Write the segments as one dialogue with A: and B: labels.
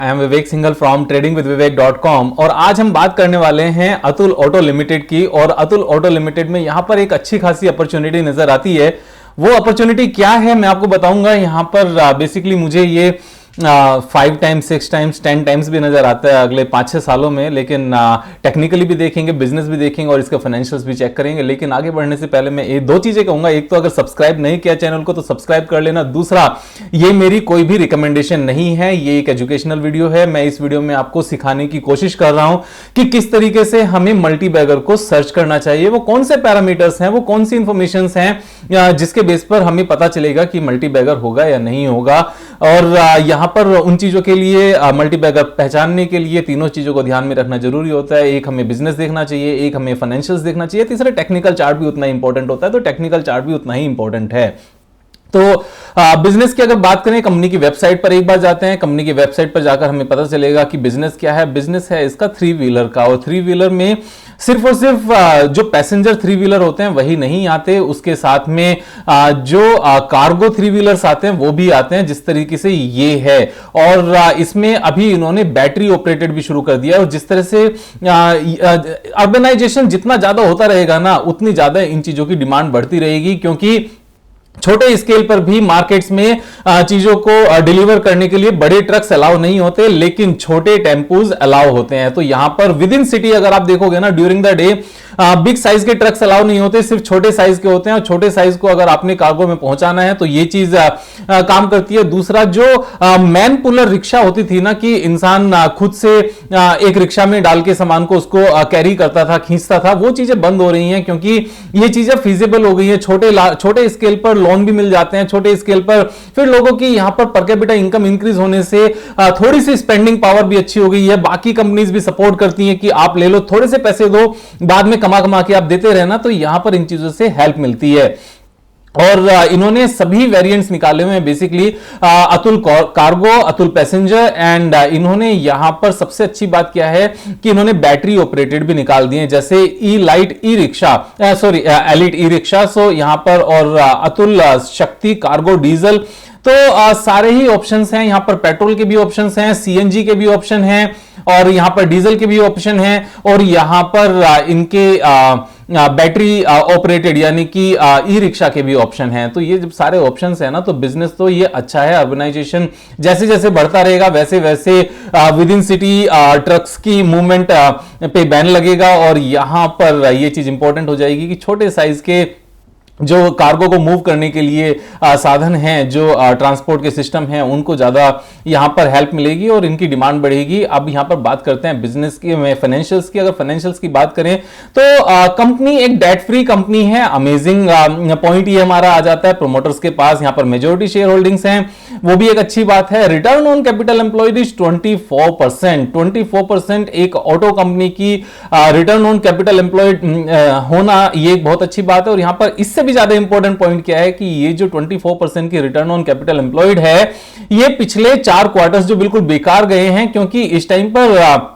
A: I am Vivek Singhal from tradingwithvivek.com और आज हम बात करने वाले हैं अतुल ऑटो लिमिटेड की। और अतुल ऑटो लिमिटेड में यहां पर एक अच्छी खासी अपॉर्चुनिटी नजर आती है। वो अपॉर्चुनिटी क्या है मैं आपको बताऊंगा। यहां पर बेसिकली मुझे ये 5 टाइम्स 6 टाइम्स 10 टाइम्स भी नजर आता है अगले 5-6 सालों में। लेकिन टेक्निकली भी देखेंगे, बिजनेस भी देखेंगे और इसके फाइनेंशियल्स भी चेक करेंगे। लेकिन आगे बढ़ने से पहले मैं ये 2 चीजें कहूंगा। एक तो अगर सब्सक्राइब नहीं किया चैनल को तो सब्सक्राइब कर लेना। दूसरा, ये मेरी कोई भी रिकमेंडेशन नहीं है, ये एक एजुकेशनल वीडियो है। मैं इस वीडियो में आपको सिखाने की कोशिश कर रहा हूं कि किस तरीके से हमें मल्टीबैगर को सर्च करना चाहिए, वो कौन से पैरामीटर्स हैं, वो कौन सी इंफॉर्मेशन हैं जिसके बेस पर हमें पता चलेगा कि मल्टीबैगर होगा या नहीं होगा। और यहां पर उन चीजों के लिए मल्टीबैगर पहचानने के लिए तीनों चीजों को ध्यान में रखना जरूरी होता है। एक हमें बिजनेस देखना चाहिए, एक हमें फाइनेंशियल्स देखना चाहिए, तीसरा टेक्निकल चार्ट भी उतना ही इंपॉर्टेंट होता है। तो टेक्निकल चार्ट भी उतना ही इंपॉर्टेंट है। तो बिजनेस की अगर बात करें, कंपनी की वेबसाइट पर एक बार जाते हैं। कंपनी की वेबसाइट पर जाकर हमें पता चलेगा कि बिजनेस क्या है। बिजनेस है इसका 3 व्हीलर का, और 3 व्हीलर में सिर्फ और सिर्फ जो पैसेंजर 3 व्हीलर होते हैं वही नहीं आते, उसके साथ में जो कार्गो 3 व्हीलर्स आते हैं वो भी आते हैं, जिस तरीके से ये है। और इसमें अभी इन्होंने बैटरी ऑपरेटेड भी शुरू कर दिया। और जिस तरह से अर्बनाइजेशन जितना ज्यादा होता रहेगा ना, उतनी ज्यादा इन चीजों की डिमांड बढ़ती रहेगी। क्योंकि छोटे स्केल पर भी मार्केट्स में चीजों को डिलीवर करने के लिए बड़े ट्रक्स अलाउ नहीं होते, लेकिन छोटे टेम्पोज अलाउ होते हैं। तो यहां पर विद इन सिटी अगर आप देखोगे ना, during the day big size के ट्रक्स अलाउ नहीं होते, सिर्फ छोटे साइज के होते हैं। और छोटे साइज को अगर आपने कार्गो में पहुंचाना है तो ये चीज काम करती है। दूसरा, जो मैन पुलर रिक्शा होती थी ना, कि इंसान खुद से एक रिक्शा में डाल के सामान को उसको कैरी करता था, खींचता था, वो चीजें बंद हो रही हैं। क्योंकि ये चीजें फिजिबल हो गई है। छोटे स्केल पर लोन भी मिल जाते हैं, छोटे स्केल पर। फिर लोगों की यहां पर पर कैपिटा इनकम इंक्रीज होने से थोड़ी सी स्पेंडिंग पावर भी अच्छी हो गई है। बाकी कंपनीज भी सपोर्ट करती हैं कि आप ले लो, थोड़े से पैसे दो, बाद में कमा के आप देते रहना। तो यहां पर इन चीजों से हेल्प मिलती है। और इन्होंने सभी वेरिएंट्स निकाले हुए हैं basically, Atul cargo, Atul passenger, and इन्होंने यहां पर सबसे अच्छी बात क्या है कि इन्होंने बैटरी ऑपरेटेड भी निकाल दिए, जैसे E light E rickshaw, sorry elite E rickshaw. So यहां पर और अतुल शक्ति कार्गो डीजल। तो सारे ही ऑप्शंस हैं यहां पर। पेट्रोल के भी ऑप्शंस हैं, सीएनजी के भी ऑप्शन हैं, और यहां पर डीजल के भी ऑप्शन हैं, और यहां पर इनके बैटरी ऑपरेटेड यानी कि ई रिक्शा के भी ऑप्शन हैं। तो ये जब सारे ऑप्शंस हैं ना, तो बिजनेस तो ये अच्छा है। अर्बनाइजेशन जैसे जैसे बढ़ता रहेगा वैसे वैसे विद इन सिटी ट्रक्स की मूवमेंट पे बैन लगेगा। और यहां पर ये चीज इंपॉर्टेंट हो जाएगी कि छोटे साइज के जो कार्गो को मूव करने के लिए साधन हैं, जो ट्रांसपोर्ट के सिस्टम हैं, उनको ज्यादा यहां पर हेल्प मिलेगी और इनकी डिमांड बढ़ेगी। अब यहां पर बात करते हैं बिजनेस की, फाइनेंशियल्स की। अगर फाइनेंशियल्स की बात करें तो कंपनी एक डेट फ्री कंपनी है। अमेजिंग पॉइंट ये हमारा आ जाता है। प्रोमोटर्स के पास यहां पर मेजोरिटी शेयर होल्डिंग्स हैं, वो भी एक अच्छी बात है। Return on capital employed is 24%। 24% एक ऑटो कंपनी की रिटर्न ऑन कैपिटल एम्प्लॉयड होना, ये एक बहुत अच्छी बात है। और यहां पर इससे ज्यादा इंपॉर्टेंट पॉइंट क्या है कि ये जो 24% की रिटर्न ऑन कैपिटल एम्प्लॉयड है, ये पिछले 4 क्वार्टर्स जो बिल्कुल बेकार गए हैं। क्योंकि इस टाइम पर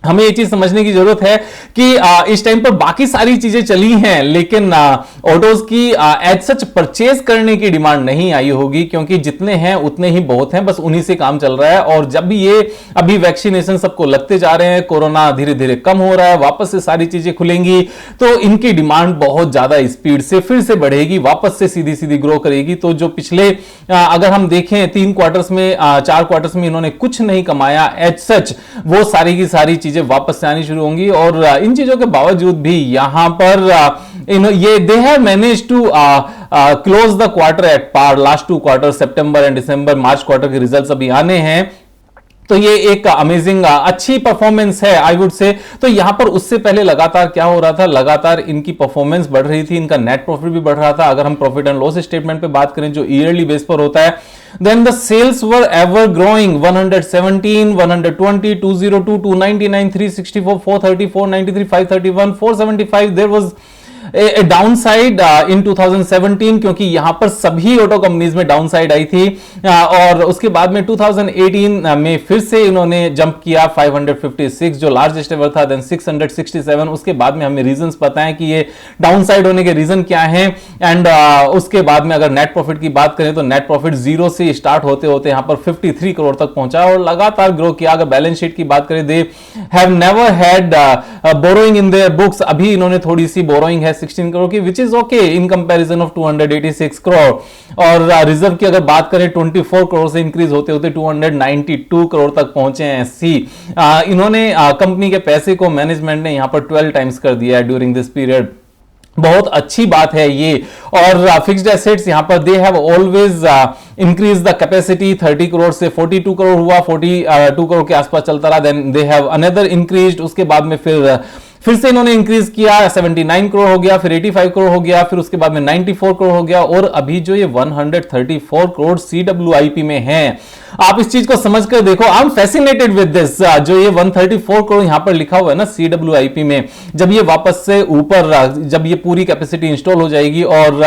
A: हमें ये चीज समझने की जरूरत है कि इस टाइम पर बाकी सारी चीजें चली हैं, लेकिन ऑटोज की एज सच परचेज करने की डिमांड नहीं आई होगी। क्योंकि जितने हैं उतने ही बहुत हैं, बस उन्हीं से काम चल रहा है। और जब भी ये अभी वैक्सीनेशन सबको लगते जा रहे हैं, कोरोना धीरे धीरे कम हो रहा है, वापस से सारी चीजें खुलेंगी, तो इनकी डिमांड बहुत ज्यादा स्पीड से फिर से बढ़ेगी, वापस से सीधी सीधी ग्रो करेगी। तो जो पिछले अगर हम देखें 3 क्वार्टर्स में, 4 क्वार्टर्स में इन्होंने कुछ नहीं कमाया एज सच, वो सारी की सारी चीजें वापस से आनी शुरू होंगी। और इन चीजों के बावजूद भी यहां पर ये they have managed to close the quarter at par. Last 2 quarter, September and December, March quarter के रिजल्ट्स अभी आने हैं। तो ये एक अमेजिंग अच्छी परफॉर्मेंस है आई वुड से। तो यहां पर उससे पहले लगातार क्या हो रहा था, लगातार इनकी परफॉर्मेंस बढ़ रही थी, इनका नेट प्रॉफिट भी बढ़ रहा था। अगर हम प्रॉफिट एंड लॉस स्टेटमेंट पे बात करें जो ईयरली बेस पर होता है, then the sales were ever growing 117, 120, 202, 299, 364, 430, 493, 531, 475. There was downside in 2017, क्योंकि यहां पर सभी ऑटो कंपनीज में डाउन साइड आई थी, और उसके बाद में 2018 में फिर से इन्होंने जंप किया 556 जो लार्जेस्ट एवर था, देन 667, उसके बाद में हमें रीजंस पता है कि ये डाउन साइड होने के रीजन क्या हैं, एंड उसके बाद में अगर नेट प्रॉफिट की बात करें तो नेट प्रॉफिट जीरो से स्टार्ट होते होते यहां पर 53 करोड़ तक पहुंचा और लगातार ग्रो किया। अगर बैलेंस शीट की बात करें, they have never had borrowing in their books, अभी इन्होंने थोड़ी सी बोरोइंग है 16 करोड़ की, which is okay in comparison of 286 crore. और रिजर्व की अगर बात करें 24 करोड़ से इंक्रीज होते होते 292 करोड़ तक पहुंचे हैं। इन्होंने कंपनी के पैसे को मैनेजमेंट ने यहां पर 12 टाइम्स कर दिया है ड्यूरिंग दिस पीरियड, बहुत अच्छी बात है ये। और फिक्स्ड एसेट्स यहां पर they have always increase the capacity, 30 crore से 42 करोड़ हुआ, 42 करोड़ के आसपास चलता रहा, then they have another increased, उसके बाद में फिर से इन्होंने इंक्रीज किया, 79 करोड़ हो गया, फिर 85 करोड़ हो गया, फिर उसके बाद में 94 करोड़ हो गया, और अभी जो ये 134 करोड़ CWIP में है। आप इस चीज को समझ कर देखो, I am fascinated with this, जो ये 134 करोड़ यहां पर लिखा हुआ है ना CWIP में, जब ये वापस से ऊपर, जब ये पूरी कैपेसिटी इंस्टॉल हो जाएगी और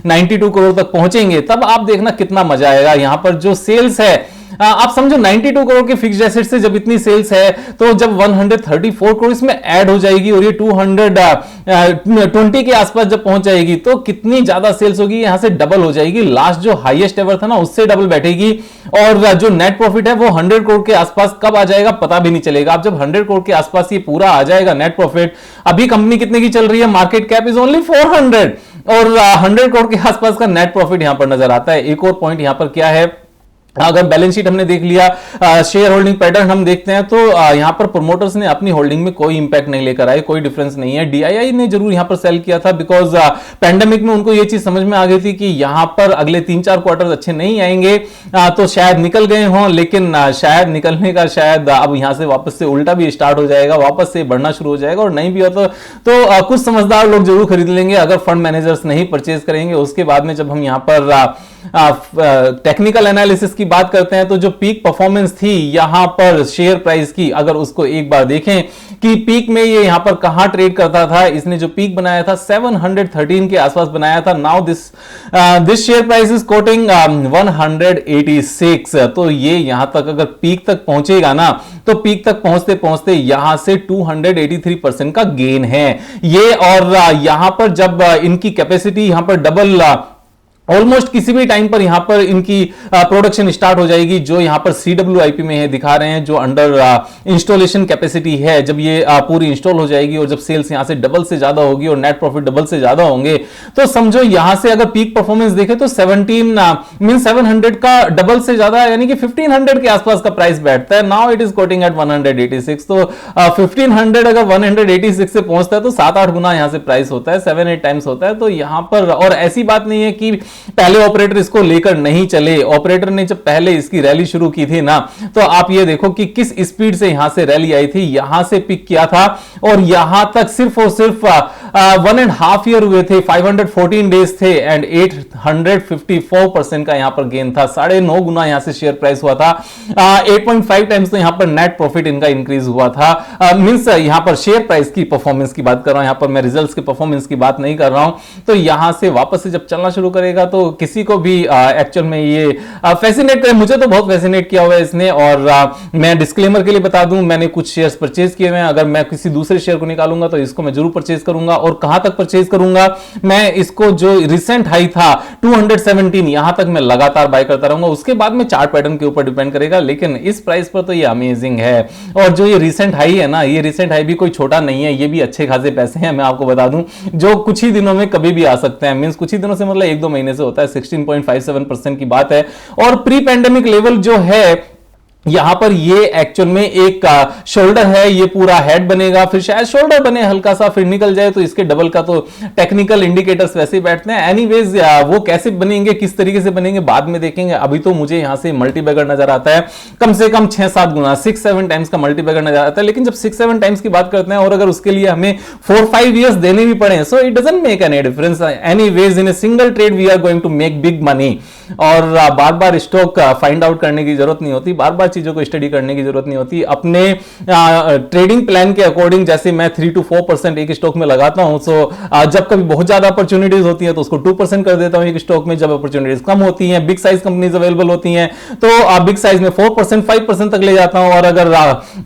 A: 92 करोड़ तक पहुंचेंगे, तब आप देखना कितना मजा आएगा। यहां पर जो सेल्स है, आप समझो 92 करोड़ के फिक्स्ड एसेट से जब इतनी सेल्स है, तो जब 134 करोड़ इसमें ऐड हो जाएगी और ये 220 के आसपास जब पहुंच जाएगी, तो कितनी ज्यादा सेल्स होगी, यहां से डबल हो जाएगी, लास्ट जो हाईएस्ट एवर था ना उससे डबल बैठेगी, और जो नेट प्रॉफिट है वो 100 करोड़ के आसपास कब आ जाएगा पता भी नहीं चलेगा। अब जब 100 करोड़ के आसपास ये पूरा आ जाएगा नेट प्रॉफिट, अभी कंपनी कितने की चल रही है, मार्केट कैप इज ओनली 400, और 100 करोड़ के आसपास का नेट प्रॉफिट यहां पर नजर आता है। एक और पॉइंट यहां पर क्या है, अगर बैलेंस शीट हमने देख लिया, शेयर होल्डिंग पैटर्न हम देखते हैं, तो यहां पर प्रोमोटर्स ने अपनी होल्डिंग में कोई इंपैक्ट नहीं लेकर आए, कोई डिफरेंस नहीं है। DII ने जरूर यहां पर सेल किया था, बिकॉज पैंडेमिक में उनको यह चीज समझ में आ गई थी कि यहां पर अगले 3-4 क्वार्टर अच्छे नहीं आएंगे, तो शायद निकल गए हों, लेकिन शायद निकलने का शायद अब यहां से वापस से उल्टा भी स्टार्ट हो जाएगा, वापस से बढ़ना शुरू हो जाएगा, और नहीं भी हो तो कुछ समझदार लोग जरूर खरीद लेंगे, अगर फंड मैनेजर्स नहीं परचेज करेंगे। उसके बाद में जब हम यहां पर टेक्निकल एनालिसिस की बात करते हैं, तो जो पीक परफॉर्मेंस थी यहां पर शेयर प्राइस की, अगर उसको एक बार देखें कि पीक में ये यहां पर कहां ट्रेड करता था, इसने जो पीक बनाया था 713 के आसपास बनाया था। Now this share price is coating 186, तो ये यहां तक अगर पीक तक पहुंचेगा ना, तो पीक तक पहुंचते पहुंचते यहां से 283% का गेन है ये। और यहां पर जब इनकी कैपेसिटी यहां पर डबल ऑलमोस्ट किसी भी टाइम पर यहां पर इनकी प्रोडक्शन स्टार्ट हो जाएगी, जो यहां पर CWIP में है दिखा रहे हैं, जो अंडर इंस्टॉलेशन कैपेसिटी है, जब ये पूरी इंस्टॉल हो जाएगी और जब सेल्स यहां से डबल से ज्यादा होगी और नेट प्रॉफिट डबल से ज्यादा होंगे, तो समझो यहां से अगर पीक परफॉर्मेंस देखें तो 700 का डबल से ज्यादा, यानी कि 1500 के आसपास का प्राइस बैठता है। Now it is quoting at 186, तो 1500 अगर 186 से पहुंचता है तो 7-8 गुना यहां से प्राइस होता है, 7-8 टाइम्स होता है। तो यहां पर, और ऐसी बात नहीं है कि पहले ऑपरेटर इसको लेकर नहीं चले, ऑपरेटर ने जब पहले इसकी रैली शुरू की थी ना, तो आप ये देखो कि किस स्पीड से यहां से रैली आई थी, यहां से पिक किया था और यहां तक सिर्फ और सिर्फ 1.5 ईयर हुए थे, 514 डेज थे, एंड 854% का यहां पर गेन था, 9.5 गुना यहां से शेयर प्राइस हुआ था, 8.5 टाइम्स तो यहां पर नेट प्रॉफिट इनका इंक्रीज हुआ था। मींस यहां पर शेयर प्राइस की परफॉर्मेंस की बात कर रहा हूं, यहां पर मैं रिजल्ट्स की परफॉर्मेंस की बात नहीं कर रहा हूं। तो यहां से वापस से जब चलना शुरू करेगा तो किसी को भी एक्चुअल में ये फैसिनेट करे, मुझे तो बहुत फैसिनेट किया हुआ है इसने। और मैं डिस्क्लेमर के लिए बता दूं, मैंने कुछ शेयर्स परचेज किए हुए हैं, अगर मैं किसी दूसरे शेयर को निकालूंगा तो इसको मैं जरूर परचेज करूंगा। और कहां तक परचेज करूंगा, मैं इसको जो रिसेंट हाई था 217 यहां तक मैं लगातार बाय करता रहूंगा, उसके बाद में चार्ट पैटर्न के ऊपर डिपेंड करेगा, लेकिन इस प्राइस पर तो ये अमेजिंग है। और जो ये रिसेंट हाई है ना, ये रिसेंट हाई भी कोई छोटा नहीं है, ये भी अच्छे खासे पैसे हैं, मैं आपको बता दूं, जो कुछ ही दिनों में कभी भी आ सकते हैं। मींस कुछ ही दिनों से मतलब 1-2 महीने से होता है, 16.57% की बात है। और प्री पैंडेमिक लेवल जो है यहां पर ये एक्चुअल में एक शोल्डर है, ये पूरा हेड बनेगा, फिर शायद शोल्डर बने हल्का सा, फिर निकल जाए तो इसके डबल का तो टेक्निकल इंडिकेटर्स वैसे ही बैठते हैं। एनीवेज वो कैसे बनेंगे, किस तरीके से बनेंगे बाद में देखेंगे। अभी तो मुझे यहां से मल्टीबैगर नजर आता है कम से कम 6-7 गुना, 6-7 टाइम्स का मल्टीबैगर नजर आता है। लेकिन जब 6-7 टाइम्स की बात करते हैं और अगर उसके लिए हमें 4-5 ईयर्स देने भी पड़े, so it doesn't make any difference. Anyways in a single trade we are going to make big money. और बार बार स्टॉक फाइंड आउट करने की जरूरत नहीं होती, बार बार चीजों को स्टडी करने की जरूरत नहीं होती। अपने ट्रेडिंग प्लान के अकॉर्डिंग, जैसे मैं 3 to 4% एक स्टॉक में लगाता हूं, सो जब कभी बहुत ज्यादा अपॉर्चुनिटीज होती है तो उसको 2% कर देता हूं एक स्टॉक में। जब अपॉर्चुनिटीज कम होती हैं, बिग साइज कंपनीज अवेलेबल होती हैं, तो बिग साइज में 4% 5% तक ले जाता हूं। और अगर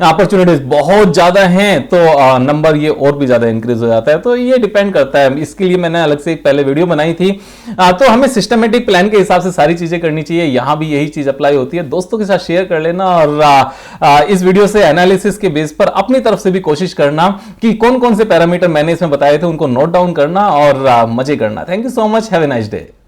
A: अपॉर्चुनिटीज बहुत ज्यादा हैं तो नंबर ये और भी ज्यादा इंक्रीज हो जाता है। तो ये डिपेंड करता है, इसके लिए मैंने अलग से एक पहले वीडियो बनाई थी। तो हमें सिस्टमेटिक प्लान के हिसाब से सारी चीजें करनी चाहिए। यहां भी यही चीज अप्लाई होती है। दोस्तों के साथ शेयर कर लेना और इस वीडियो से एनालिसिस के बेस पर अपनी तरफ से भी कोशिश करना कि कौन कौन से पैरामीटर मैंने इसमें बताए थे उनको नोट डाउन करना और मजे करना। Thank you so much, have a nice day.